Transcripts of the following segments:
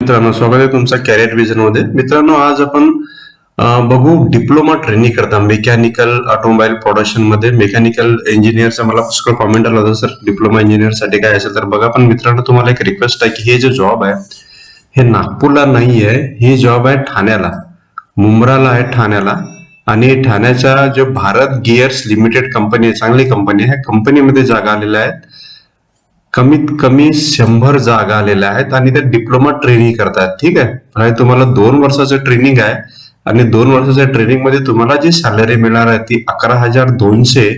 मित्रांनो, स्वागत आहे तुमचं कॅरियर विजन मध्ये. मित्रांनो, आज आपण बघू डिप्लोमा ट्रेनिंग करता मेकॅनिकल ऑटोमोबाईल प्रोडक्शन मध्ये. मेकॅनिकल इंजिनियरचा मला पुष्कळ कॉमेंट आला होता, सर डिप्लोमा इंजिनियर साठी काय असेल तर बघा. पण मित्रांनो, तुम्हाला एक रिक्वेस्ट आहे की हे जे जॉब आहे हे नागपूरला नाही आहे, ही जॉब आहे ठाण्याला, मुंब्राला आहे ठाण्याला. आणि ठाण्याच्या जो भारत गिअर्स लिमिटेड कंपनी आहे, चांगली कंपनी आहे, कंपनीमध्ये जागा आलेल्या आहेत. कमीत कमी 100 जागा आलेल्या आहेत आणि ते डिप्लोमा ट्रेनिंग करतात. ठीक आहे, आणि तुम्हाला 2 वर्षाचं ट्रेनिंग आहे आणि 2 वर्षाच्या ट्रेनिंग मध्ये तुम्हाला जी सॅलरी मिळणार आहे ती 11,200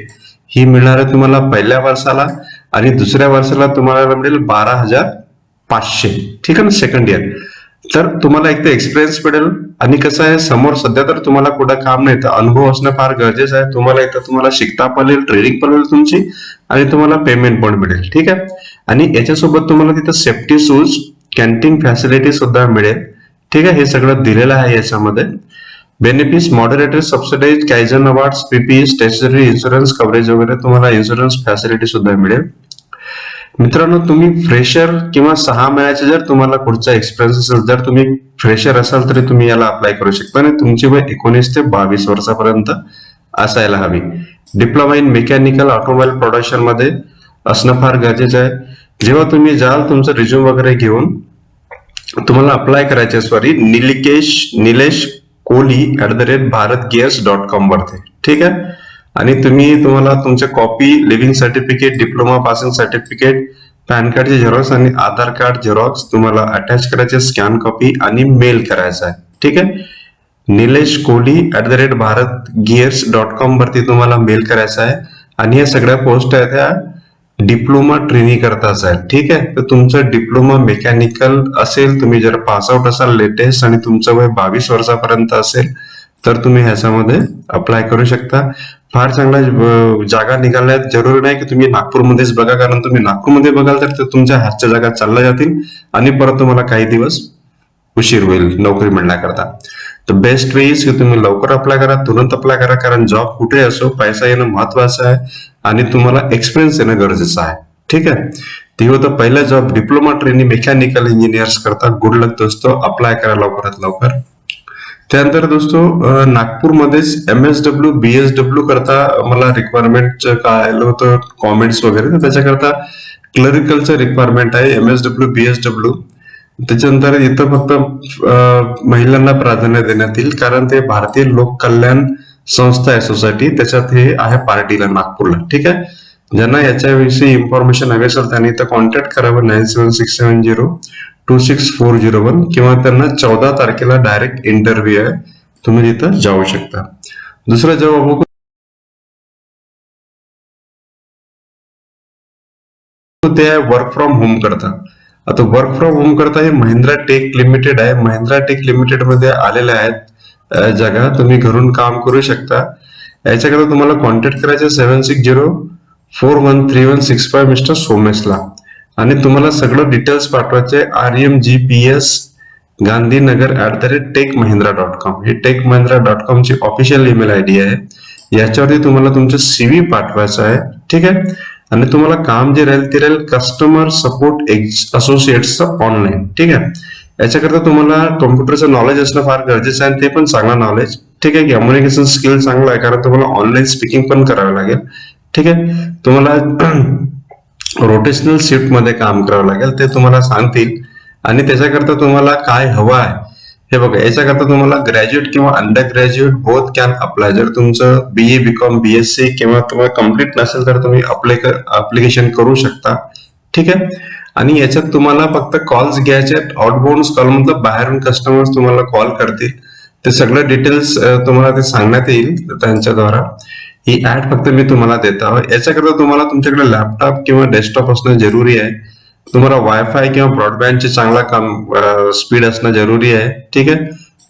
ही मिळणार आहे तुम्हाला पहिल्या वर्षाला, आणि दुसऱ्या वर्षाला तुम्हाला मिळेल 12,500. ठीक आहे ना, सेकंड इयर. तर तुम्हाला एक तर एक्सपिरियन्स मिळेल, आणि कसं आहे समोर सध्या तर तुम्हाला कुठं काम नाही, तर अनुभव असणं फार गरजेचं आहे. तुम्हाला इथं तुम्हाला शिकता पण येईल, ट्रेनिंग पण होईल तुमची, आणि तुम्हाला पेमेंट पण मिळेल. ठीक आहे, आणि याच्यासोबत तुम्हाला तिथं सेफ्टी शूज, कॅन्टीन फॅसिलिटी सुद्धा मिळेल. ठीक आहे, हे सगळं दिलेलं आहे याच्यामध्ये. Benefits, moderator subsidize, kaizen awards, PPE, stationery insurance coverage वगैरे, तुम्हाला इन्शुरन्स फॅसिलिटी सुद्धा मिळेल. मित्रांनो, तुम्ही फ्रेशर किंवा 6 महिन्याचे जर तुम्हाला पुढचा एक्सपिरियन्स असेल, जर तुम्ही फ्रेशर असाल तरी तुम्ही याला अप्लाय करू शकता, आणि तुमची वय 19 ते 22 वर्षापर्यंत असायला हवी. Diploma in mechanical automobile production मध्ये असणं फार गरजेचं आहे. जेव्हा तुम्ही जाल तुमचं रिझ्यूम वगैरे घेऊन, तुम्हाला अप्लाय करायचे, सॉरी, निलेश कोहली @bharatgears.com वरती. ठीक आहे, आणि तुम्हाला तुमच्या copy, living certificate, diploma passing certificate, pan कार्डचे झेरॉक्स आणि आधार कार्ड झेरॉक्स तुम्हाला अटॅच करायचे, स्कॅन कॉपी, आणि मेल करायचा आहे. ठीक आहे, निलेश कोहली @bharatgears.com वरती तुम्हाला मेल करायचा आहे. आणि या सगळ्या पोस्ट आहेत त्या डिप्लोमा ट्रेनिंग करताच आहे. ठीक आहे, तर तुमचं डिप्लोमा मेकॅनिकल असेल, तुम्ही जर पासआउट असाल लेटेस्ट आणि तुमचं वय 22 वर्षापर्यंत असेल तर तुम्ही ह्याच्यामध्ये अप्लाय करू शकता. फार चांगल्या जागा निघाल्या आहेत. जरुरी नाही की तुम्ही नागपूरमध्येच बघा, कारण तुम्ही नागपूरमध्ये बघाल तर तुमच्या हातच्या जागा चालल्या जातील आणि परत तुम्हाला काही दिवस उशीर होईल नोकरी मिळण्याकरता. तर बेस्ट वे इज की तुम्ही लवकर अप्लाय करा, तुरंत अप्लाय करा, कारण जॉब कुठे असो पैसा येणं महत्वाचं आहे आणि तुम्हाला एक्सपिरियन्स येणं गरजेचं आहे. ठीक आहे, ते होतं पहिला job diploma training mechanical engineers करता. गुड लक दोस्तो, अप्लाय करा लवकरात लवकर. त्यानंतर दोस्तो, नागपूरमध्येच MSW BSW करता मला रिक्वायरमेंट काय आलं होतं कॉमेंट्स वगैरे, तर त्याच्याकरता क्लरिकलचं रिक्वायरमेंट आहे, MSW BSW. त्याच्यानंतर इथं फक्त महिलांना प्राधान्य देण्यात येईल, कारण ते भारतीय लोक कल्याण संस्था आहे, सोसायटी, त्याच्यात हे आहे पार्टीला नागपूरला. ठीक आहे, ज्यांना याच्याविषयी इन्फॉर्मेशन हवी असेल त्यांनी इथं कॉन्टॅक्ट करावं 9767026401, किंवा त्यांना 14 तारखेला डायरेक्ट इंटरव्ह्यू आहे, तुम्ही तिथं जाऊ शकता. दुसरा जबाब ते आहे वर्क फ्रॉम होम करता. आता वर्क फ्रॉम होम करता हे महिंद्रा टेक लिमिटेड आहे. महिंद्रा टेक लिमिटेड मध्ये आलेल्या आहेत जागा, तुम्ही घरून काम करू शकता. याच्याकरता तुम्हाला कॉन्टॅक्ट करायचे 76041316 मिस्टर सोमेशला, आणि तुम्हाला सगळं डिटेल्स पाठवायचे RMGPS गांधीनगर @techmahindra.com. ही techmahindra.com ची ऑफिशियल ईमेल आयडी आहे. याच्यावरती तुम्हाला तुमचं CV पाठवायचं आहे. ठीक आहे, आणि तुम्हाला काम जे राहील ते राहील कस्टमर सपोर्ट असोसिएट्सचं ऑनलाईन. ठीक आहे, याच्याकरता तुम्हाला कॉम्प्युटरचं नॉलेज असणं फार गरजेचं आहे, ते पण चांगलं नॉलेज. ठीक आहे, कम्युनिकेशन स्किल चांगलं आहे, कारण तुम्हाला ऑनलाईन स्पीकिंग पण करावं लागेल. ठीक आहे, तुम्हाला रोटेशनल शिफ्ट मध्ये काम करावं लागेल, ते तुम्हाला सांगतील. आणि त्याच्याकरता तुम्हाला काय हवं आहे हे बघा. याच्याकरता तुम्हाला ग्रॅज्युएट किंवा under graduate both can apply. जर तुमचं BA BCom BSc किंवा तुम्हाला कम्प्लीट नसेल तर तुम्ही अप्लिकेशन करू शकता. ठीक आहे, आणि याच्यात तुम्हाला फक्त कॉल्स घ्यायचे, आउटबाउंड कॉल मतलब बाहेरून कस्टमर्स तुम्हाला कॉल करतील. ते सगळं डिटेल्स तुम्हाला ते सांगण्यात येईल त्यांच्याद्वारा. ही ऍड फक्त मी तुम्हाला देत आहे. याच्याकरता तुम्हाला तुमच्याकडे लॅपटॉप किंवा डेस्कटॉप असणं जरुरी आहे. तुम्हाला वायफाय किंवा ब्रॉडबँडचे चांगला स्पीड असणं जरुरी आहे. ठीक आहे,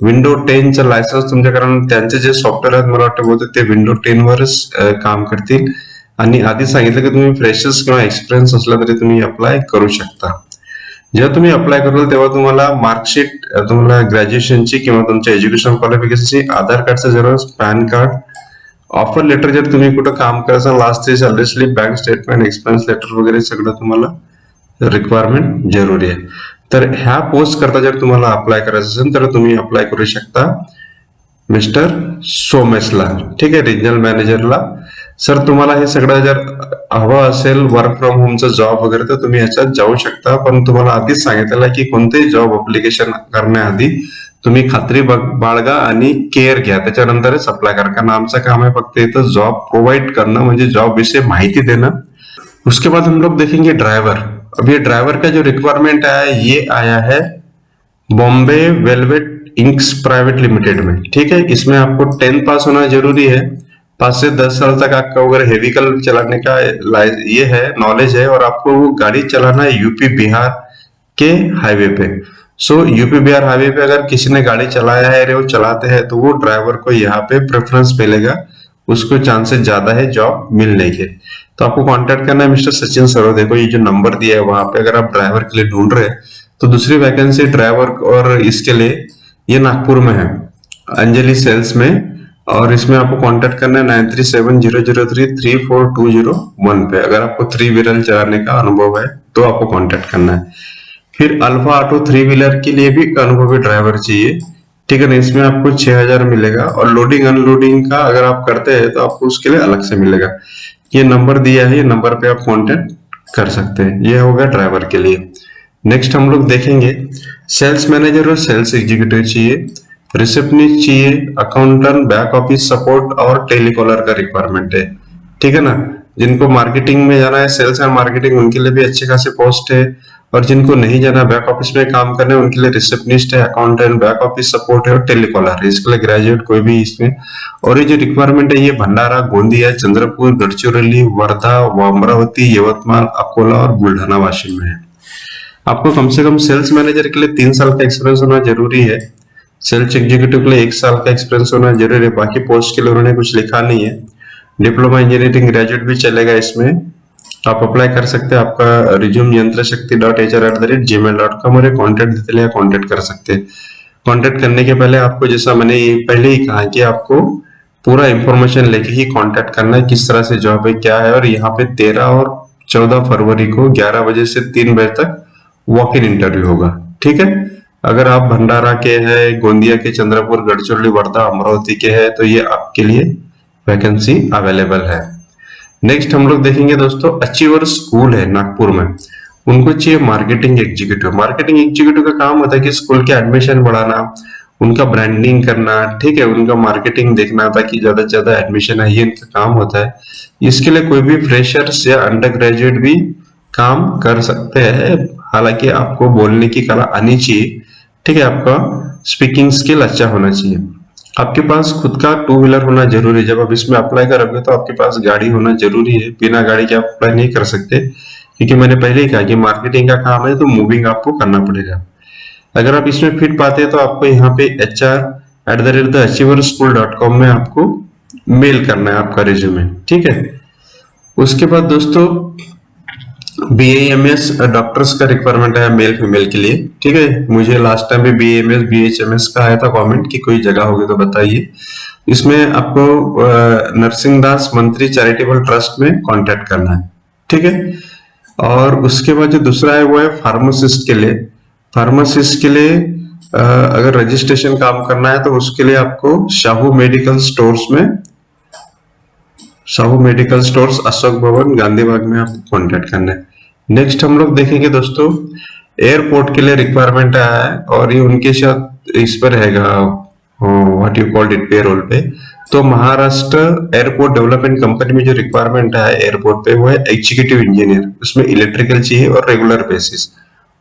विंडो 10चं लायसन्स तुमच्या, कारण त्यांचे जे सॉफ्टवेअर आहेत मला वाटतं बहुतेक ते विंडो 10 वरच काम करतील. आणि आधी सांगितलं की तुम्ही फ्रेशर्स किंवा एक्सपिरियन्स असला तरी तुम्ही अप्लाय करू शकता. जेव्हा तुम्ही अप्लाय कराल तेव्हा तुम्हाला मार्कशीट, तुम्हाला ग्रॅज्युएशनची किंवा तुमच्या एज्युकेशन क्वालिफिकेशनची, आधार कार्डचं Xerox, PAN card, offer letter, जर तुम्ही कुठं काम करायचं last 3 salary slip, bank statement, expense letter वगैरे सगळं तुम्हाला रिक्वायरमेंट जरुरी आहे. तर ह्या पोस्ट करता जर तुम्हाला अप्लाय करायचं असेल तर तुम्ही अप्लाय करू शकता मिस्टर सोमेशला, ठीक आहे, रिजनल मॅनेजरला. सर तुम्हाला हे सगळं जर हवं असेल वर्क फ्रॉम होमचं जॉब वगैरे तर तुम्ही ह्याच्यात जाऊ शकता, पण तुम्हाला आधीच सांगितलेलं आहे की कोणतेही जॉब अप्लिकेशन करण्याआधी तुम्ही खात्री बाळगा आणि केअर घ्या, त्याच्यानंतरच अप्लाय करा. कारण आमचं काम है फक्त इथं जॉब प्रोवाइड करना, म्हणजे जॉब विषय माहिती देना. उसके बाद हम लोग देखेंगे ड्राइवर. अब ये ड्राइवर का जो रिक्वायरमेंट है ये आया है Bombay velvet inks private limited में, ठीक है. इसमें आपको 10th पास होना जरूरी है, 5 से 10 साल तक आपका वगैरह व्हीकल चलाने का ये है नॉलेज है, और आपको वो गाड़ी चलाना है यूपी बिहार के हाईवे पे. सो यूपी बिहार हाईवे पे अगर किसी ने गाड़ी चलाया है वो चलाते हैं तो वो ड्राइवर को यहाँ पे प्रेफरेंस मिलेगा, उसको चांसेस ज्यादा है जॉब मिलने के. तो आपको कांटेक्ट करना है मिस्टर सचिन सर. देखो ये जो नंबर दिया है वहां पे, अगर आप ड्राइवर के लिए ढूंढ रहे हैं तो दूसरी वैकेंसी ड्राइवर और इसके लिए ये नागपुर में है, अंजलि सेल्स में, और इसमें आपको कांटेक्ट करना है 9370033421 पे. अगर आपको 3 व्हीलर चलाने का अनुभव है तो आपको कांटेक्ट करना है. फिर अल्फा ऑटो 3 व्हीलर के लिए भी अनुभवी ड्राइवर चाहिए, ठीक है ना. इसमें आपको 6000 मिलेगा, और लोडिंग अनलोडिंग का अगर आप करते हैं तो आपको उसके लिए अलग से मिलेगा. ये नंबर दिया है, ये नंबर पे आप कांटेक्ट कर सकते हैं. ये होगा ड्राइवर के लिए. नेक्स्ट हम लोग देखेंगे सेल्स मैनेजर और सेल्स एग्जीक्यूटिव चाहिए, रिसेप्शनिस्ट चाहिए, अकाउंटेंट, बैक ऑफिस सपोर्ट और टेलीकॉलर का रिक्वायरमेंट है, ठीक है ना. जिनको मार्केटिंग में जाना है, सेल्स एंड मार्केटिंग, उनके लिए भी अच्छे खासे पोस्ट है, और जिनको नहीं जाना बैक ऑफिस में काम करने उनके लिए रिसेप्शनिस्ट है, अकाउंटेंट, बैक ऑफिस सपोर्ट है और टेलीकॉलर है. इसके लिए ग्रेजुएट कोई भी इसमें. और ये जो रिक्वायरमेंट है ये भंडारा, गोंदिया, चंद्रपुर, गढ़चिरौली, वर्धा, अमरावती, यवतमाल, अकोला और बुल्ढाना, वाशिम में है. आपको कम से कम सेल्स मैनेजर के लिए 3 साल का एक्सपीरियंस होना जरूरी है, सेल्स एग्जीक्यूटिव के लिए 1 साल का एक्सपीरियंस होना जरूरी है. बाकी पोस्ट के लिए उन्होंने कुछ लिखा नहीं है. डिप्लोमा इंजीनियरिंग ग्रेजुएट भी चलेगा इसमें. आप अप्लाई कर सकते हैं. आपका रिज्यूम yantrashakti.hr@gmail.com और कॉन्टेक्ट डिटेल या कॉन्टेक्ट कर सकते हैं. कॉन्टेक्ट करने के पहले आपको, जैसा मैंने पहले ही कहा, कि आपको पूरा इंफॉर्मेशन लेके ही कॉन्टेक्ट करना है, किस तरह से जॉब है क्या है. और यहाँ पे 13 और 14 फरवरी को 11 बजे से 3 बजे तक वॉक इन इंटरव्यू होगा, ठीक है. अगर आप भंडारा के हैं, गोंदिया के, चंद्रपुर, गढ़चिरौली, वर्धा, अमरावती के हैं तो ये आपके लिए वैकेंसी अवेलेबल है. नेक्स्ट हम लोग देखेंगे दोस्तों, अचीवर स्कूल है नागपुर में, उनको चाहिए मार्केटिंग एग्जीक्यूटिव. मार्केटिंग एग्जीक्यूटिव का काम होता है कि स्कूल के एडमिशन बढ़ाना, उनका ब्रांडिंग करना, ठीक है, उनका मार्केटिंग देखना ताकि ज्यादा से ज्यादा एडमिशन है, ये इनका काम होता है. इसके लिए कोई भी फ्रेशर्स या अंडर ग्रेजुएट भी काम कर सकते हैं, हालांकि आपको बोलने की कला आनी चाहिए, ठीक है. आपका स्पीकिंग स्किल अच्छा होना चाहिए. आपके पास खुद का 2 व्हीलर होना जरूरी है. जब आप इसमें अप्लाई करोगे तो आपके पास गाड़ी होना जरूरी है, बिना गाड़ी के आप अप्लाई नहीं कर सकते, क्योंकि मैंने पहले ही कहा कि मार्केटिंग का काम है तो मूविंग आपको करना पड़ेगा. अगर आप इसमें फिट पाते हैं तो आपको यहाँ पे hr@theachieverschool.com में आपको मेल करना है आपका रिज्यूमे, ठीक है. उसके बाद दोस्तों BAMS डॉक्टर्स का रिक्वायरमेंट है मेल फीमेल के लिए, ठीक है. मुझे लास्ट टाइम भी BAMS BHMS का आया था कमेंट कि कोई जगह होगी तो बताइए. इसमें आपको नरसिंहदास मंत्री चैरिटेबल ट्रस्ट में कांटेक्ट करना है, ठीक है. और उसके बाद जो दूसरा है वो है फार्मासिस्ट के लिए. फार्मासिस्ट के लिए अगर रजिस्ट्रेशन काम करना है तो उसके लिए आपको शाहू मेडिकल स्टोर्स अशोक भवन गांधीबाग में आपको कांटेक्ट करना है. नेक्स्ट हम लोग देखेंगे दोस्तों, एयरपोर्ट के लिए रिक्वायरमेंट आया है, और ये उनके साथ इस पर रहेगा what you called it payroll पे. तो महाराष्ट्र एयरपोर्ट डेवलपमेंट कंपनी में जो रिक्वायरमेंट है एयरपोर्ट पे वो है एग्जीक्यूटिव इंजीनियर. उसमें इलेक्ट्रिकल चाहिए और regular basis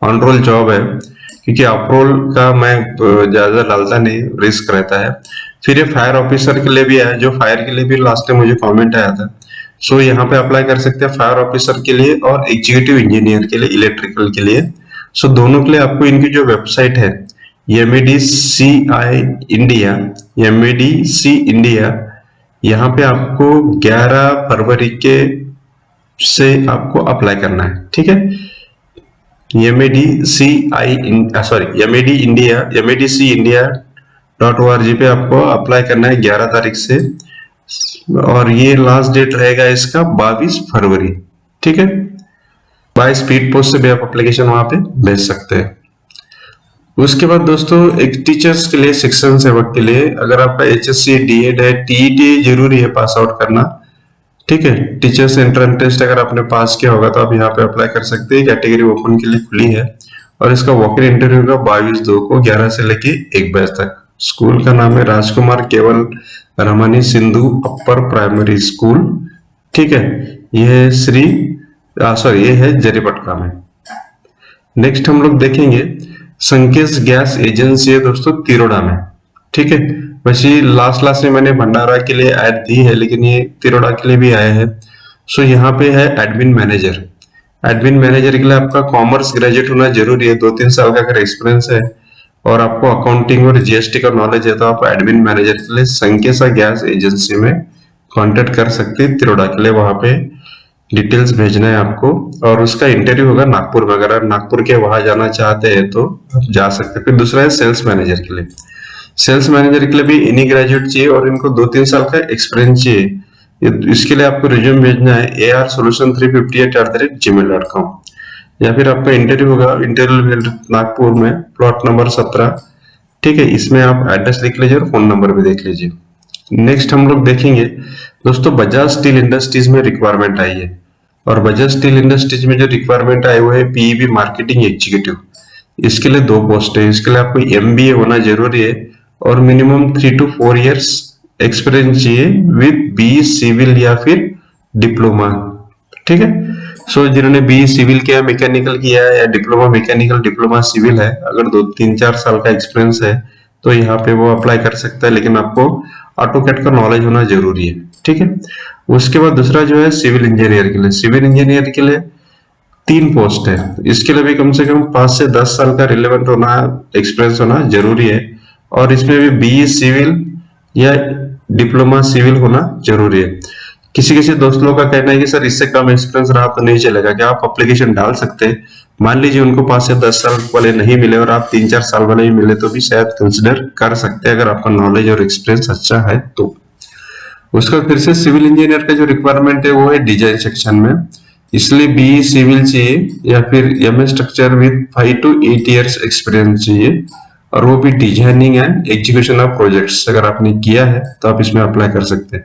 on roll job है, क्योंकि ऑफ रोल का मैं ज्यादा डालता नहीं, रिस्क रहता है. फिर ये फायर ऑफिसर के लिए भी है, जो फायर के लिए भी लास्ट टाइम मुझे कमेंट आया था. सो यहाँ पे अप्लाई कर सकते हैं फायर ऑफिसर के लिए और एग्जीक्यूटिव इंजीनियर के लिए, इलेक्ट्रिकल के लिए. सो दोनों के लिए आपको इनकी जो वेबसाइट है MEDC इंडिया, यहाँ पे आपको 11 फरवरी के से आपको अप्लाई करना है, ठीक है. MEDC पे आपको अप्लाई करना है 11 तारीख से, और ये लास्ट डेट रहेगा इसका 22 फरवरी, ठीक है. बाय स्पीड पोस्ट से भी आप एप्लीकेशन वहां पे भेज सकते हैं. उसके बाद दोस्तों एक टीचर्स के लिए, शिक्षण सेवक के लिए, अगर आपका HSC DED है, TET जरूरी है पास आउट करना, ठीक है। टीचर्स एंट्रेंस टेस्ट अगर आपने पास किया होगा तो आप यहाँ पे अप्लाई कर सकते हैं। कैटेगरी ओपन के लिए खुली है और इसका वॉक इन इंटरव्यू होगा 22/2 को 11 से लेके 1 बजे तक। स्कूल का नाम है राजकुमार केवल रमनी सिंधु अपर प्राइमरी स्कूल, ठीक है। यह है ये है जरीपटका में। नेक्स्ट हम लोग देखेंगे संकेश गैस एजेंसी है दोस्तों तिरोड़ा में, ठीक है। वैसे लास्ट में मैंने भंडारा के लिए ऐड दी है, लेकिन ये तिरोड़ा के लिए भी आया है। सो यहाँ पे है एडमिन मैनेजर। एडमिन मैनेजर के लिए आपका कॉमर्स ग्रेजुएट होना जरूरी है, 2-3 साल का अगर एक्सपीरियंस है और आपको अकाउंटिंग और GST का नॉलेज है तो आप एडमिन मैनेजर के लिए संकेशा गैस एजेंसी में कांटेक्ट कर सकते हैं तिरोड़ा के लिए। वहां पे डिटेल्स भेजना है आपको और उसका इंटरव्यू होगा नागपुर में। अगर आप नागपुर के वहां जाना चाहते हैं तो आप जा सकते हैं। फिर दूसरा है सेल्स मैनेजर के लिए। सेल्स मैनेजर के लिए भी इन्हीं ग्रेजुएट चाहिए और इनको 2-3 साल का एक्सपीरियंस चाहिए। इसके लिए आपको रिज्यूम भेजना है arsolution358@gmail.com या फिर आपका इंटरव्यू होगा नागपुर में, प्लॉट नंबर 17, ठीक है। इसमें आप एड्रेस लिख लीजिए और फोन नंबर भी देख लीजिए। नेक्स्ट हम लोग देखेंगे दोस्तों बजाज स्टील इंडस्ट्रीज में रिक्वायरमेंट आई है और बजाज स्टील इंडस्ट्रीज में जो रिक्वायरमेंट आई हुआ है PEB मार्केटिंग एग्जीक्यूटिव। इसके लिए 2 पोस्ट है। इसके लिए आपको MBA होना जरूरी है और मिनिमम 3 to 4 years एक्सपीरियंस चाहिए विद BE सिविल या फिर डिप्लोमा, ठीक है। सो जिन्होंने BE सिविल किया, मैकेनिकल किया है या डिप्लोमा मैकेनिकल, डिप्लोमा सिविल है, अगर 2-3-4 साल का एक्सपीरियंस है तो यहाँ पे वो अप्लाई कर सकता है, लेकिन आपको ऑटोकैड का नॉलेज होना जरूरी है, ठीक है। उसके बाद दूसरा जो है सिविल इंजीनियर के लिए। सिविल इंजीनियर के लिए 3 पोस्ट है। इसके लिए भी कम से कम 5 से 10 साल का रिलेवेंट होना, एक्सपीरियंस होना जरूरी है और इसमें भी BE सिविल या डिप्लोमा सिविल होना जरूरी है। किसी किसी दोस्त लोगों का कहना है कि सर इससे कम एक्सपीरियंस रहा तो नहीं चलेगा क्या? आप एप्लीकेशन डाल सकते हैं। मान लीजिए उनको 5 से 10 साल वाले नहीं मिले और आप 3-4 साल वाले ही मिले तो भी शायद कंसिडर कर सकते हैं, अगर आपका नॉलेज और एक्सपीरियंस अच्छा है तो। उसका फिर से सिविल इंजीनियर का जो रिक्वायरमेंट है वो है डिजाइन सेक्शन में, इसलिए BE सिविल चाहिए या फिर MS structure with 5 to 8 years experience चाहिए और वो भी designing and execution of projects अगर आपने किया है तो आप इसमें अप्लाई कर सकते हैं।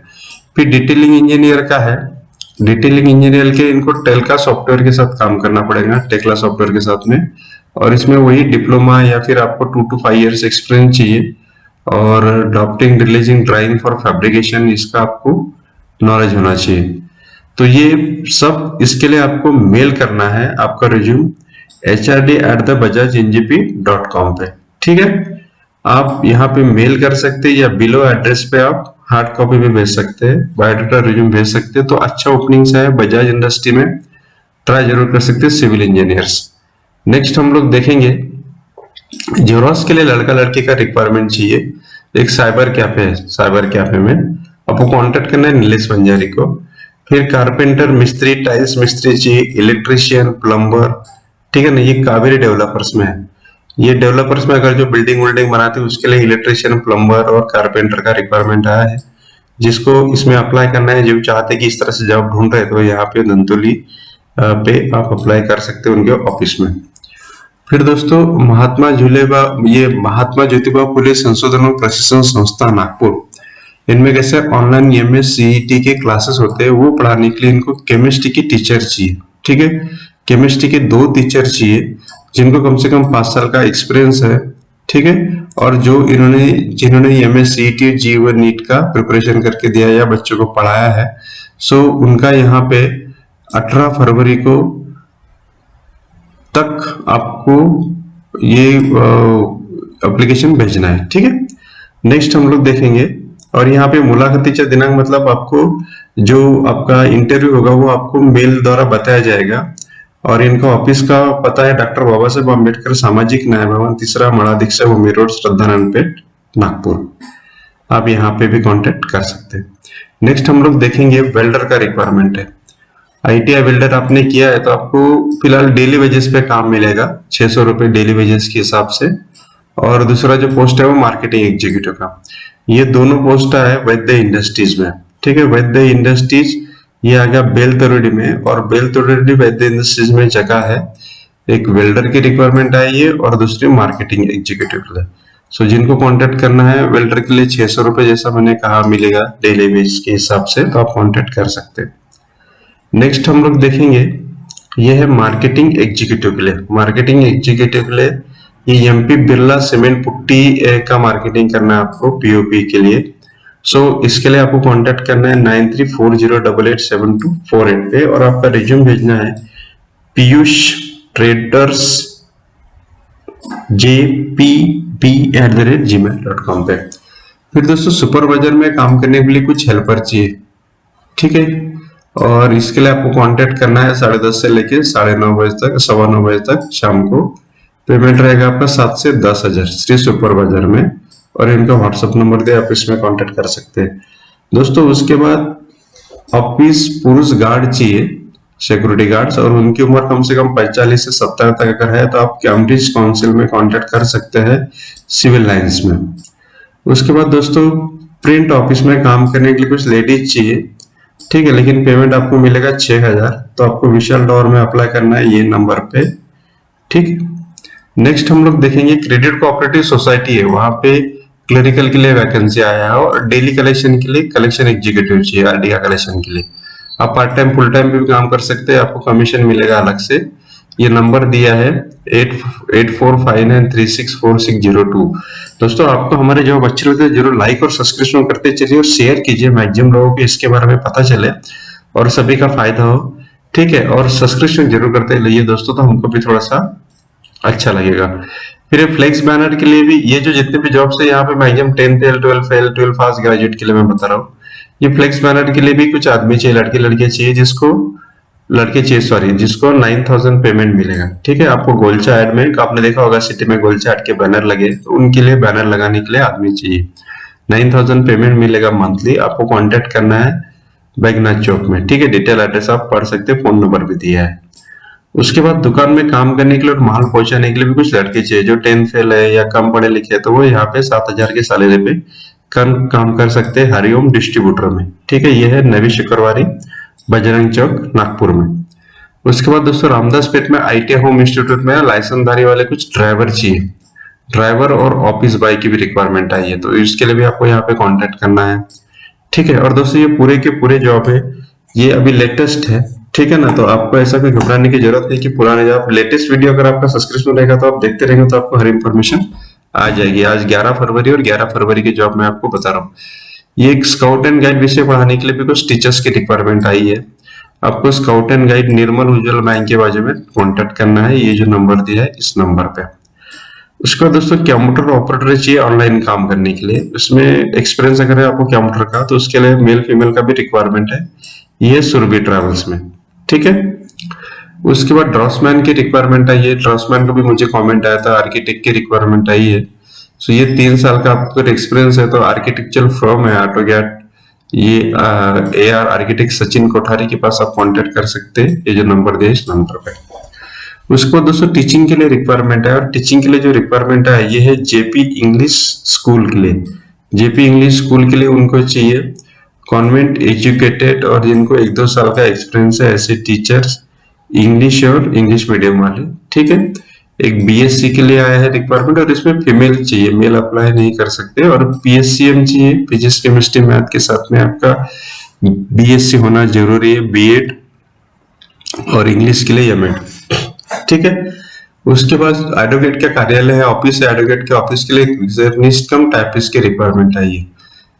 फिर डिटेलिंग इंजीनियर का है। डिटेलिंग इंजीनियर के इनको टेल्का सॉफ्टवेयर के साथ काम करना पड़ेगा, टेक्ला सॉफ्टवेयर के साथ में, और इसमें वही डिप्लोमा या फिर आपको 2 to 5 years एक्सपीरियंस चाहिए और drafting, releasing, drawing for fabrication, इसका आपको नॉलेज होना चाहिए। तो ये सब इसके लिए आपको मेल करना है आपका रिज्यूम hrd@bajajngp.com पे, ठीक है। आप यहाँ पे मेल कर सकते हैं या बिलो एड्रेस पे आप हार्ड कॉपी भी भेज सकते हैं, बायोडाटा रिज्यूम भेज सकते हैं। तो अच्छा ओपनिंग्स है बजाज इंडस्ट्री में, ट्राई जरूर कर सकते हैं सिविल इंजीनियर्स। नेक्स्ट हम लोग देखेंगे जेरोक्स के लिए लड़का लड़की का रिक्वायरमेंट चाहिए। एक साइबर कैफे है, साइबर कैफे में आपको कांटेक्ट करना है नीलेश बंजारी को। फिर कारपेंटर मिस्त्री, टाइल्स मिस्त्री चाहिए, इलेक्ट्रिशियन, प्लम्बर, ठीक है ना। ये कावेरी डेवलपर्स में है। ये डेवलपर्स में अगर जो बिल्डिंग विल्डिंग बनाते हैं उसके लिए इलेक्ट्रिशियन, प्लम्बर और कारपेंटर का रिक्वायरमेंट आया है, जिसको इसमें अप्लाई करना है। जो चाहते कि इस तरह से जॉब ढूंढ रहे तो यहाँ पे धंतोली पे आप अप्लाई कर सकते हैं उनके ऑफिस में। फिर दोस्तों महात्मा ज्योतिबा फुले संशोधन और प्रशिक्षण संस्था नागपुर, इनमें कैसे ऑनलाइन MS CET के क्लासेस होते हैं, वो पढ़ाने के लिए इनको केमिस्ट्री की टीचर चाहिए, ठीक है। केमिस्ट्री के 2 टीचर चाहिए जिनको कम से कम 5 साल का एक्सपीरियंस है, ठीक है। और जिन्होंने MS CET G1 नीट का प्रिपरेशन करके दिया या बच्चों को पढ़ाया है, सो उनका यहाँ पे 18 फरवरी को तक आपको ये एप्लीकेशन भेजना है, ठीक है। नेक्स्ट हम लोग देखेंगे और यहाँ पे मुलाकातीचा दिनांक मतलब आपको जो आपका इंटरव्यू होगा वो आपको मेल द्वारा बताया जाएगा। और इनका ऑफिस का पता है डॉक्टर बाबा साहेब अम्बेडकर सामाजिक न्याय भवन, 3रा मड़ा दीक्षा भूमि रोड, श्रद्धानंदपेट, नागपुर। आप यहाँ पे भी कांटेक्ट कर सकते हैं। नेक्स्ट हम लोग देखेंगे वेल्डर का रिक्वायरमेंट है। ITI वेल्डर आपने किया है तो आपको फिलहाल डेली वेजेस पे काम मिलेगा, 600 रुपए डेली वेजेस के हिसाब से। और दूसरा जो पोस्ट है वो मार्केटिंग एग्जीक्यूटिव का। ये दोनों पोस्ट है वैद्य इंडस्ट्रीज में, ठीक है। वैद्य इंडस्ट्रीज ये आ गया बेलतरोड़ी में, और बेलतरोड़ी वैद्य इंडस्ट्रीज में जगह है। एक वेल्डर की रिक्वायरमेंट आई है और दूसरी मार्केटिंग एग्जीक्यूटिव के लिए। सो जिनको कांटेक्ट करना है वेल्डर के लिए 600 रुपये जैसा मैंने कहा मिलेगा डेली वेज के हिसाब से, तो आप कांटेक्ट कर सकते हैं। नेक्स्ट हम लोग देखेंगे ये है मार्केटिंग एग्जीक्यूटिव के लिए। मार्केटिंग एग्जीक्यूटिव के लिए ये एमपी बिरला सीमेंट पुट्टी का मार्केटिंग करना है आपको पीओपी के लिए। सो इसके लिए आपको कांटेक्ट करना है 9340887248 पे और आपका रिज्यूम भेजना है पीयूष ट्रेडर्स jpb@gmail.com पे। फिर दोस्तों सुपरवाइजर में काम करने के लिए कुछ हेल्पर चाहिए, ठीक है, और इसके लिए आपको कांटेक्ट करना है 10:30 से लेके 9:30 बजे तक, 9:15 बजे तक शाम को। पेमेंट रहेगा आपका 7 से 10,000 श्री सुपरवाइजर में, और इनका व्हाट्सएप नंबर दे आप इसमें कांटेक्ट कर सकते हैं दोस्तों। उसके बाद ऑफिस पुरुष गार्ड चाहिए, सिक्योरिटी गार्ड्स, और उनकी उम्र कम से कम 45 से 70 तक अगर है तो आप कैम्ब्रिज काउंसिल में कांटेक्ट कर सकते हैं सिविल लाइंस में। उसके बाद दोस्तों प्रिंट ऑफिस में काम करने के लिए कुछ लेडीज चाहिए, ठीक है, लेकिन पेमेंट आपको मिलेगा 6,000। तो आपको विशाल डोर में अप्लाई करना है ये नंबर पे, ठीक। नेक्स्ट हम लोग देखेंगे क्रेडिट कोऑपरेटिव सोसाइटी है, वहां पे क्लरिकल के लिए वैकेंसी आया है और डेली कलेक्शन के लिए कलेक्शन एग्जीक्यूटिव चाहिए आरडी का कलेक्शन के लिए। आप पार्ट टाइम फुल टाइम भी काम कर सकते हैं, आपको कमीशन मिलेगा अलग से। ये नंबर दिया है 8459364602। दोस्तों आपको हमारे जॉब अच्छे लगते हैं जरूर लाइक और सब्सक्रिप्शन करते चलिए और शेयर कीजिए, मैक्सिमम लोगों को इसके बारे में पता चले और सभी का फायदा हो, ठीक है, और सब्सक्रिप्शन जरूर करते रहिए दोस्तों, तो हमको भी थोड़ा सा अच्छा लगेगा। फिर फ्लेक्स बैनर के लिए भी ये जो जितने भी जॉब्स है यहाँ पे maximum 10th fail 12th fail 12 पास ग्रेजुएट के लिए मैं बता रहा हूँ। ये फ्लेक्स बैनर के लिए भी कुछ आदमी चाहिए, लड़के लड़के चाहिए, जिसको 9,000 पेमेंट मिलेगा, ठीक है। आपको गोलचा ऐड में आपने देखा होगा सिटी में गोलचा ऐड के बैनर लगे, तो उनके लिए बैनर लगाने के लिए आदमी चाहिए। 9,000 पेमेंट मिलेगा मंथली। आपको कांटेक्ट करना है बैगनाथ चौक में, ठीक है। डिटेल एड्रेस आप पढ़ सकते हैं, फोन नंबर भी दिया है। उसके बाद दुकान में काम करने के लिए और माल पहुंचाने के लिए भी कुछ लड़के चाहिए जो 10th फेल है या कम पढ़े लिखे है, तो वो यहाँ पे 7,000 के सैलरी पे काम कर सकते हैं हरिओम डिस्ट्रीब्यूटर में, ठीक है। ये है नवी शुक्रवारी बजरंग चौक नागपुर में। उसके बाद दोस्तों रामदास पेट में आईटी होम इंस्टीट्यूट में लाइसेंसधारी वाले कुछ ड्राइवर चाहिए, ड्राइवर और ऑफिस बॉय की भी रिक्वायरमेंट आई है, तो इसके लिए भी आपको यहाँ पे कांटेक्ट करना है, ठीक है। और दोस्तों ये पूरे के पूरे जॉब है, ये अभी लेटेस्ट है, ठीक है ना, तो आपको ऐसा कोई घबराने की जरूरत नहीं कि पुराने जॉब। लेटेस्ट वीडियो अगर आपका सब्सक्रिप्शन रहेगा तो आप देखते रहेंगे तो आपको हर इंफॉर्मेशन आ जाएगी। आज 11 फरवरी और 11 फरवरी की जॉब मैं आपको बता रहा हूँ। ये एक स्काउट एंड गाइड विषय पढ़ाने के लिए भी कुछ टीचर्स की रिक्वायरमेंट आई है। आपको scout and guide Nirmal Ujjwal bank के बाजू में कॉन्टेक्ट करना है, ये जो नंबर दिया है इस नंबर पे। उसके बाद दोस्तों कंप्यूटर ऑपरेटर चाहिए ऑनलाइन काम करने के लिए, उसमें एक्सपीरियंस अगर है आपको कंप्यूटर का तो उसके लिए मेल फीमेल का भी रिक्वायरमेंट है, ये सुरभि ट्रेवल्स में, ठीक है। उसके बाद ड्रॉसमैन की रिक्वायरमेंट आई है, ड्रॉसमैन का भी मुझे कमेंट आया था। आर्किटेक्ट की रिक्वायरमेंट आई है, सो ये 3 साल का आपको एक्सपीरियंस है तो आर्किटेक्चर फर्म है ऑटोगैट, ये AR आर्किटेक्ट सचिन कोठारी के पास आप कांटेक्ट कर सकते हैं, ये जो नंबर दिया इस नंबर पे। उसके बाद दोस्तों टीचिंग के लिए रिक्वायरमेंट है, और टीचिंग के लिए जो रिक्वायरमेंट है ये है जेपी इंग्लिश स्कूल के लिए। जेपी इंग्लिश स्कूल के लिए उनको चाहिए कॉन्वेंट एजुकेटेड और जिनको 1-2 साल का एक्सपीरियंस है ऐसे टीचर्स, इंग्लिश और इंग्लिश मीडियम वाले, ठीक है। एक बीएससी के लिए आया है रिक्वायरमेंट और इसमें फीमेल चाहिए, मेल अप्लाई नहीं कर सकते, और पीएससीएम चाहिए, फिजिक्स केमिस्ट्री मैथ के साथ में आपका बीएससी होना जरूरी है, बीएड, और इंग्लिश के लिए एमएड, ठीक है। उसके बाद एडवोकेट का कार्यालय है, ऑफिस है, एडवोकेट के ऑफिस के लिए रिसेप्शनिस्ट कम टाइपिस्ट की रिक्वायरमेंट आई है,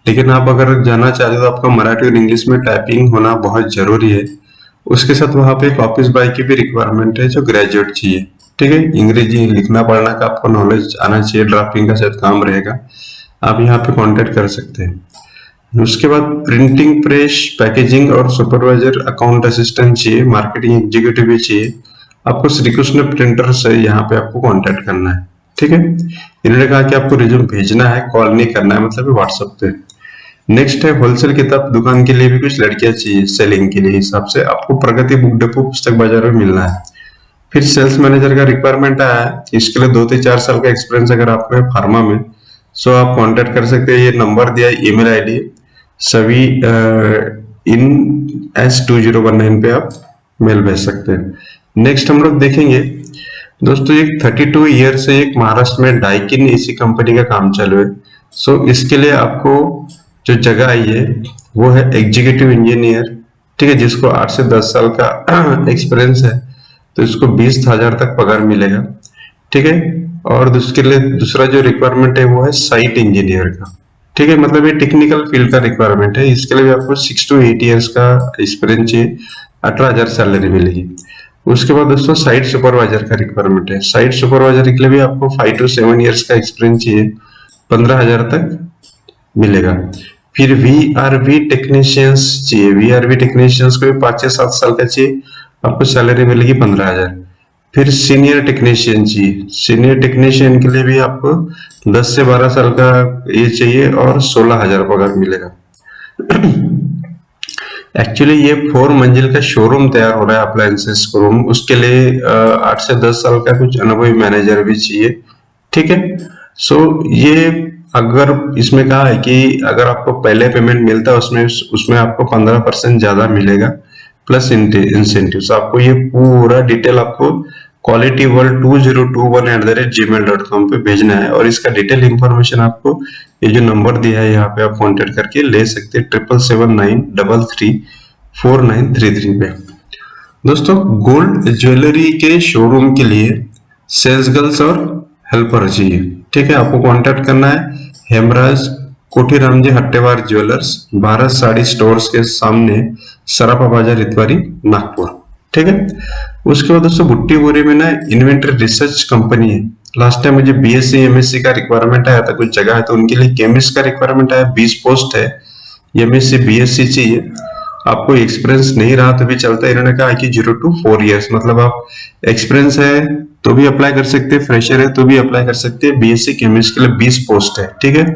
लेकिन आप अगर जाना चाहते हो तो आपका मराठी और इंग्लिश में टाइपिंग होना बहुत जरूरी है। उसके साथ वहां पे एक ऑफिस बॉय की भी रिक्वायरमेंट है जो ग्रेजुएट चाहिए, ठीक है। अंग्रेजी लिखना पढ़ना का आपको नॉलेज आना चाहिए, ड्राफ्टिंग का शायद काम रहेगा, आप यहाँ पे कांटेक्ट कर सकते हैं। उसके बाद प्रिंटिंग प्रेस, पैकेजिंग और सुपरवाइजर, अकाउंट असिस्टेंट चाहिए, मार्केटिंग एग्जीक्यूटिव भी चाहिए। आपको श्री कृष्ण प्रिंटर से यहाँ पे आपको कांटेक्ट करना है, ठीक है। इन्होंने कहा कि आपको रिज्यूम भेजना है, कॉल नहीं करना है, मतलब व्हाट्सएप पे। नेक्स्ट है होलसेल किताब दुकान के लिए भी कुछ लड़कियां चाहिए सेलिंग के लिए हिसाब से, आपको प्रगति बुक डिपो पुस्तक बाजार में मिलना है। फिर सेल्स मैनेजर का रिक्वायरमेंट आया है, इसके लिए 2 से 4 साल का एक्सपीरियंस अगर आपको है फार्मा में, सो आप कांटेक्ट कर सकते हैं। ये नंबर दिया है, ईमेल आईडी सभी in S2019 पे आप मेल भेज सकते हैं। नेक्स्ट हम लोग देखेंगे दोस्तों एक 32 ईयर से एक महाराष्ट्र में डाइकिन एसी कंपनी का काम चालू है। सो इसके लिए आपको जो जगह आई है वो है एग्जीक्यूटिव इंजीनियर, ठीक है, जिसको 8 से 10 साल का एक्सपीरियंस है, तो इसको 20,000 तक पगार मिलेगा, ठीक है। और उसके लिए दूसरा जो रिक्वायरमेंट है वो है साइट इंजीनियर का, ठीक है, मतलब ये टेक्निकल फील्ड का रिक्वायरमेंट है। इसके लिए भी आपको 6 to 8 ईयर्स का एक्सपीरियंस चाहिए, 18,000 सैलरी मिलेगी। उसके बाद दोस्तों साइट सुपरवाइजर का रिक्वायरमेंट है। साइट सुपरवाइजर के लिए भी आपको 5 to 7 ईयर्स का एक्सपीरियंस चाहिए, 15,000 तक मिलेगा। फिर वीआरवी टेक्नीशियंस चाहिए, वीआरवी टेक्नीशियंस को भी 5 से 7 साल का चाहिए, आपको सैलरी मिलेगी 15,000। फिर सीनियर टेक्नीशियन चाहिए, सीनियर टेक्नीशियन के लिए भी आपको 10 से 12 साल का ये चाहिए और 16,000 पगार मिलेगा। एक्चुअली ये 4 मंजिल का शोरूम तैयार हो रहा है अप्लायंसेस शोरूम, उसके लिए 8 से 10 साल का कुछ अनुभवी मैनेजर भी चाहिए, ठीक है। सो ये अगर इसमें कहा है कि अगर आपको पहले पेमेंट मिलता है उसमें आपको 15% ज्यादा मिलेगा प्लस इंसेंटिव। आपको ये पूरा डिटेल आपको qualityworld2021@gmail.com पे भेजना है और इसका डिटेल इंफॉर्मेशन आपको ये जो नंबर दिया है यहाँ पे आप कांटेक्ट करके ले सकते हैं, 7779334933 पे। दोस्तों गोल्ड ज्वेलरी के शोरूम के लिए सेल्स गर्ल्स और हेल्पर चाहिए, ठीक है। आपको कांटेक्ट करना है हेमराज कोठीरामजी हट्टेवार ज्वेलर्स, भारत साड़ी स्टोर्स के सामने सराफा बाजार इतवारी नागपुर, ठीक है। उसके बाद दोस्तों भुट्टी बोरी में ना इन्वेंटरी रिसर्च कंपनी है। लास्ट टाइम मुझे बीएससी एमएससी का रिक्वायरमेंट आया था, कुछ जगह है तो उनके लिए केमिस्ट का रिक्वायरमेंट आया, 20 पोस्ट है, एमएससी बीएससी चाहिए। आपको एक्सपीरियंस नहीं रहा तो भी चलता है, इन्होंने कहा कि 0 to 4 ईयर्स, मतलब आप एक्सपीरियंस है तो भी अप्लाई कर सकते हैं, फ्रेशर है तो भी अप्लाई कर सकते हैं। बीएससी केमिस्ट के लिए 20 पोस्ट है, ठीक है।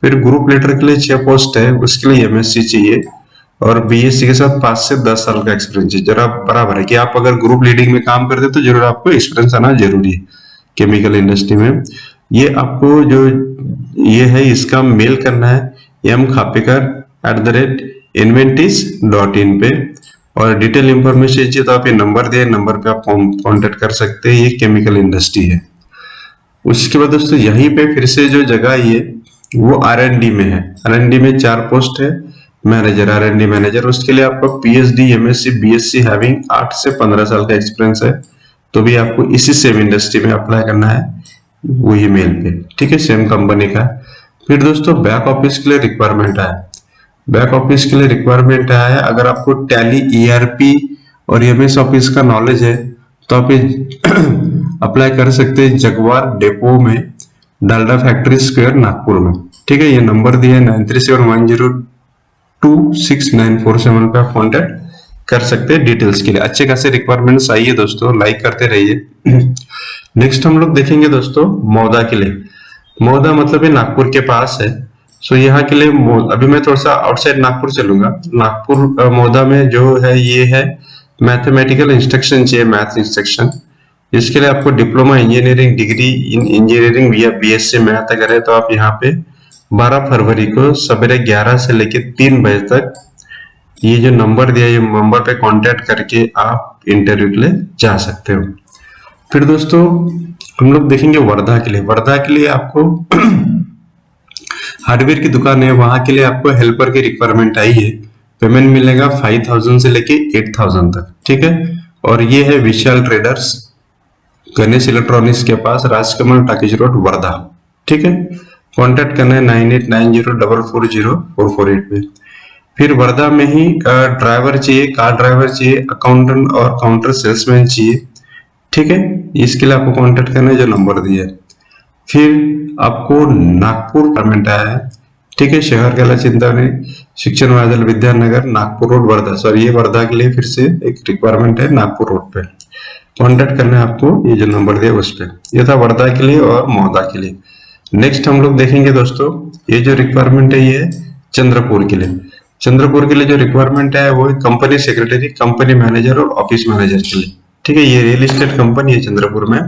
फिर ग्रुप लीडर के लिए 6 पोस्ट है, उसके लिए एमएससी चाहिए और बीएससी के साथ 5 से 10 साल का एक्सपीरियंस है। जरा बराबर है कि आप अगर ग्रुप लीडिंग में काम करते तो जरूर आपको एक्सपीरियंस आना जरूरी है केमिकल इंडस्ट्री में। ये आपको जो ये है इसका मेल करना है mkhapeker@inventis.in पे, और डिटेल इंफॉर्मेशन चाहिए तो आप ये नंबर दिए, नंबर पे आप कांटेक्ट कर सकते हैं। ये केमिकल इंडस्ट्री है। उसके बाद दोस्तों यहीं पे फिर से जो जगह ये वो आर&डी में है। आर&डी में 4 पोस्ट है, मैनेजर, आर&डी मैनेजर। उसके लिए आपको पीएचडी एमएससी बीएससी हैविंग 8 से 15 साल का एक्सपीरियंस है, तो भी आपको इसी सेम इंडस्ट्री में अप्लाई करना है, वही मेल पे, ठीक है, सेम कंपनी का। फिर दोस्तों बैक ऑफिस के लिए रिक्वायरमेंट आया, बैक ऑफिस के लिए रिक्वायरमेंट आया है। अगर आपको टैली ईआरपी और एमएस ऑफिस का नॉलेज है तो आप अप्लाई कर सकते हैं जगवार डेपो में, डालडा फैक्ट्री स्क्वायर नागपुर में, ठीक है। ये नंबर दिया है 9371026947 पे आप कॉन्टेक्ट कर सकते हैं डिटेल्स के लिए। अच्छे खासे रिक्वायरमेंट्स आई है दोस्तों, लाइक करते रहिए। नेक्स्ट हम लोग देखेंगे दोस्तों मौदा के लिए। मौदा मतलब है नागपुर के पास है। सो यहाँ के लिए अभी मैं थोड़ा सा आउटसाइड नागपुर चलूंगा। नागपुर मौदा में जो है ये है मैथमेटिकल इंस्ट्रक्शन चाहिए, मैथ इंस्ट्रक्शन। इसके लिए आपको diploma engineering degree in engineering या बीएससी मैथ अगर है तो आप यहाँ पे 12 फरवरी को सवेरे 11 से लेके 3 बजे तक ये जो नंबर दिया है ये नंबर पे कांटेक्ट करके आप इंटरव्यू के लिए जा सकते हो। फिर दोस्तों हम लोग देखेंगे वर्धा के लिए। वर्धा के लिए आपको हार्डवेयर की दुकान है, वहां के लिए आपको हेल्पर की रिक्वायरमेंट आई है। पेमेंट मिलेगा 5,000 से लेके 8,000 तक, ठीक है। और ये है विशाल ट्रेडर्स, गणेश इलेक्ट्रॉनिक्स के पास, राजकमल टाकीज रोड वर्धा, ठीक है। कॉन्टेक्ट करना है 9890440448 पे। फिर वर्धा में ही ड्राइवर चाहिए, कार ड्राइवर चाहिए, अकाउंटेंट और काउंटर सेल्समैन चाहिए, ठीक है। इसके लिए आपको कांटेक्ट करना है जो नंबर दिया है। फिर आपको नागपुर पेमेंट आया है, ठीक है। शहर के लिए चिंता नहीं, शिक्षण महाविद्यालय विद्यानगर नागपुर रोड वर्धा, सॉरी ये वर्धा के लिए फिर से एक रिक्वायरमेंट है नागपुर रोड पे। कांटेक्ट करना है आपको ये जो नंबर दिया उस पे। ये था वर्धा के लिए और मौदा के लिए। नेक्स्ट हम लोग देखेंगे दोस्तों ये जो रिक्वायरमेंट है ये चंद्रपुर के लिए। चंद्रपुर के लिए जो रिक्वायरमेंट है वो कंपनी सेक्रेटरी, कंपनी मैनेजर और ऑफिस मैनेजर के लिए, ठीक है। ये रियल एस्टेट कंपनी है चंद्रपुर में।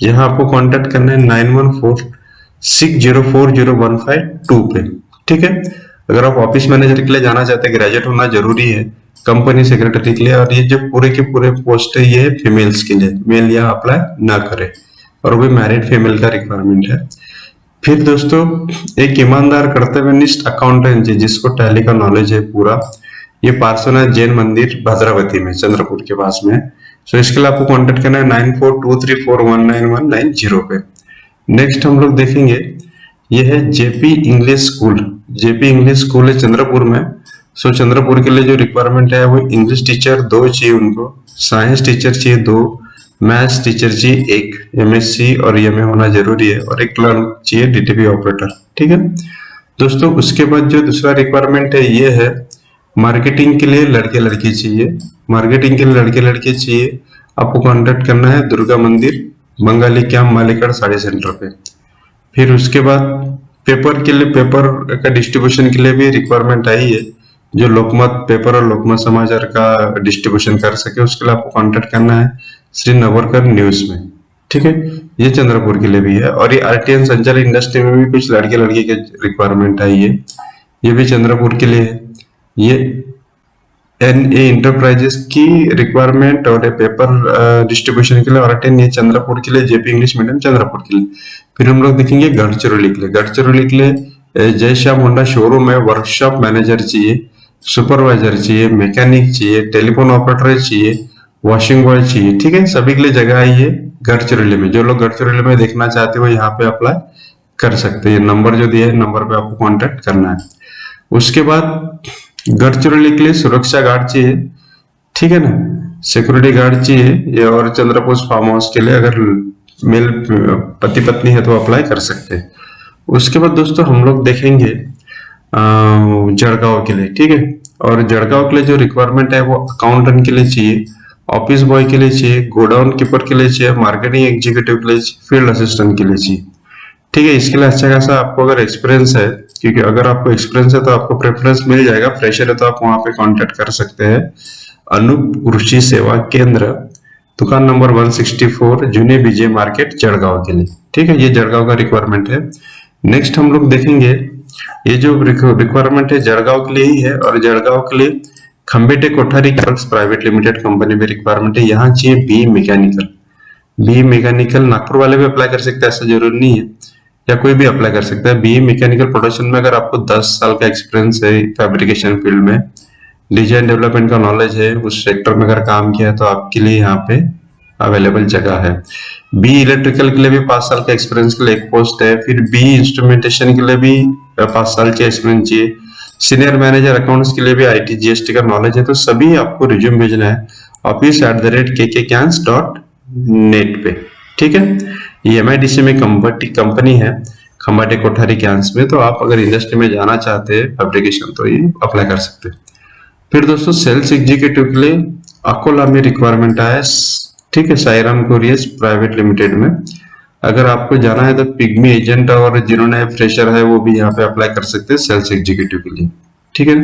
यहाँ आपको कांटेक्ट करना है 9146040152 पे, ठीक है। अगर आप ऑफिस मैनेजर के लिए जाना चाहते हैं, ग्रेजुएट होना जरूरी है, कंपनी सेक्रेटरी के लिए, और ये जो पूरे के पूरे पोस्ट है ये फीमेल्स के लिए, मेल यहाँ अप्लाई ना करे, और वो भी मैरिड फीमेल का रिक्वायरमेंट है। फिर दोस्तों एक ईमानदार कर्तव्यनिष्ठ अकाउंटेंट है जिसको टैली का नॉलेज है पूरा, ये पार्श्वनाथ जैन मंदिर भद्रावती में चंद्रपुर के पास में। सो इसके लिए आपको कांटेक्ट करना है 9423419190 पे। नेक्स्ट हम लोग देखेंगे ये है JP English school. JP English school है चंद्रपुर में। सो चंद्रपुर के लिए जो रिक्वायरमेंट है वो इंग्लिश टीचर 2 चाहिए उनको, साइंस टीचर चाहिए 2, मैथ्स टीचर चाहिए 1, एमएससी और एमए होना जरूरी है, और एक क्लर्क चाहिए डीटीपी ऑपरेटर। ठीक है दोस्तों, उसके बाद जो दूसरा रिक्वायरमेंट है ये है मार्केटिंग के लिए लड़के लड़की चाहिए। मार्केटिंग के लिए लड़के लड़के चाहिए, आपको कांटेक्ट करना है दुर्गा मंदिर बंगाली कैंप मालिकड़ साड़ी सेंटर पे। फिर उसके बाद पेपर के लिए, पेपर का डिस्ट्रीब्यूशन के लिए भी रिक्वायरमेंट आई है, जो लोकमत पेपर और लोकमत समाचार का डिस्ट्रीब्यूशन कर सके उसके लिए आपको कांटेक्ट करना है श्री नवरकर न्यूज में। ठीक है, ये चंद्रपुर के लिए भी है, और ये आरटीएन संचार इंडस्ट्री में भी कुछ लड़के लड़की के रिक्वायरमेंट आई है, ये भी चंद्रपुर के लिए है। ये एनए इंटरप्राइजेस की रिक्वायरमेंट और पेपर डिस्ट्रीब्यूशन के लिए आरटीएन, ये चंद्रपुर के लिए, जेपी इंग्लिश मीडियम चंद्रपुर के लिए। फिर हम लोग देखेंगे गढ़चिरौली के लिए। गढ़चिरौली के लिए जय श्याम होंडा शोरूम में वर्कशॉप मैनेजर चाहिए, सुपरवाइजर चाहिए, मैकेनिक चाहिए, टेलीफोन ऑपरेटर चाहिए, वॉशिंग बॉय चाहिए। ठीक है, सभी के लिए जगह आई है गढ़चिरौली में। जो लोग गढ़चिरौली में देखना चाहते हो यहाँ पे अप्लाई कर सकते हैं। नंबर जो दिया है नंबर पे आपको कांटेक्ट करना है। उसके बाद गढ़चिरौली के लिए सुरक्षा गार्ड चाहिए, ठीक है ना, सिक्योरिटी गार्ड चाहिए ये, और चंद्रपुर फार्म हाउस के लिए अगर मेल पति पत्नी है तो अप्लाई कर सकते हैं। उसके बाद दोस्तों हम लोग देखेंगे जड़गांव के लिए। ठीक है, और जड़गांव के लिए जो रिक्वायरमेंट है वो अकाउंटेंट के लिए चाहिए, ऑफिस बॉय के लिए चाहिए, गोडाउन कीपर के लिए चाहिए, मार्केटिंग एग्जीक्यूटिव के लिए, फील्ड असिस्टेंट के लिए चाहिए। ठीक है, इसके लिए अच्छा खासा आपको अगर एक्सपीरियंस है, क्योंकि अगर आपको एक्सपीरियंस है तो आपको प्रेफरेंस मिल जाएगा। फ्रेशर है तो आप वहां पे कांटेक्ट कर सकते हैं। अनूप कृषि सेवा केंद्र, दुकान नंबर 164, जूने विजय मार्केट, जड़गांव के लिए। ठीक है, ये जड़गांव का रिक्वायरमेंट है। नेक्स्ट हम लोग देखेंगे ये जो रिक्वायरमेंट है जड़गांव के लिए ही है, और जड़गांव के लिए Khambete Kothari private limited company में रिक्वायरमेंट है। यहाँ चाहिए B mechanical. B mechanical Nagpur वाले भी अप्लाई कर सकते हैं, ऐसा जरूरी नहीं है, या कोई भी अप्लाई कर सकता है। बी मैकेनिकल प्रोडक्शन में अगर आपको 10 साल का एक्सपीरियंस है फैब्रिकेशन फील्ड में, डिजाइन डेवलपमेंट का नॉलेज है, उस सेक्टर में अगर काम किया है तो आपके लिए यहाँ पे अवेलेबल जगह है। बी इलेक्ट्रिकल के लिए भी 5 साल का एक्सपीरियंस के लिए एक पोस्ट है। फिर बी इंस्ट्रूमेंटेशन के लिए भी 5 साल का एक्सपीरियंस चाहिए। सीनियर मैनेजर अकाउंट्स के लिए भी आईटी जीएसटी का नॉलेज है। तो सभी आपको रिज्यूम भेजना है office@kkcans.net पे। ठीक है, ये एमआईडीसी में कंपनी है खंबाटे कोठारी कैंस में। तो आप अगर इंडस्ट्री में जाना चाहते हैं फैब्रिकेशन तो ये अप्लाई कर सकते हैं। फिर दोस्तों सेल्स एग्जीक्यूटिव के लिए अकोला में रिक्वायरमेंट आया, ठीक है, साईराम कोरियर्स प्राइवेट लिमिटेड में। अगर आपको जाना है तो पिग्मी एजेंट और जिन्होंने फ्रेशर है वो भी यहाँ पे अप्लाई कर सकते हैं सेल्स एग्जीक्यूटिव के लिए। ठीक है,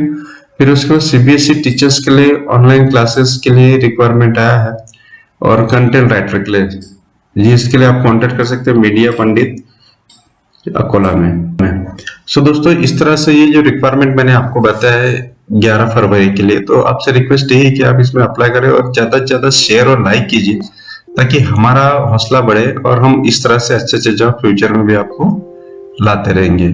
फिर उसके बाद सीबीएसई टीचर्स के लिए ऑनलाइन क्लासेस के लिए रिक्वायरमेंट आया है, और कंटेंट राइटर के लिए जी, इसके लिए आप कांटेक्ट कर सकते हैं मीडिया पंडित अकोला में। सो दोस्तों इस तरह से ये जो रिक्वायरमेंट मैंने आपको बताया है 11 फरवरी के लिए, तो आपसे रिक्वेस्ट यही है कि आप इसमें अप्लाई करें और ज्यादा से ज्यादा शेयर और लाइक कीजिए, ताकि हमारा हौसला बढ़े और हम इस तरह से अच्छे अच्छे जॉब फ्यूचर में भी आपको लाते रहेंगे।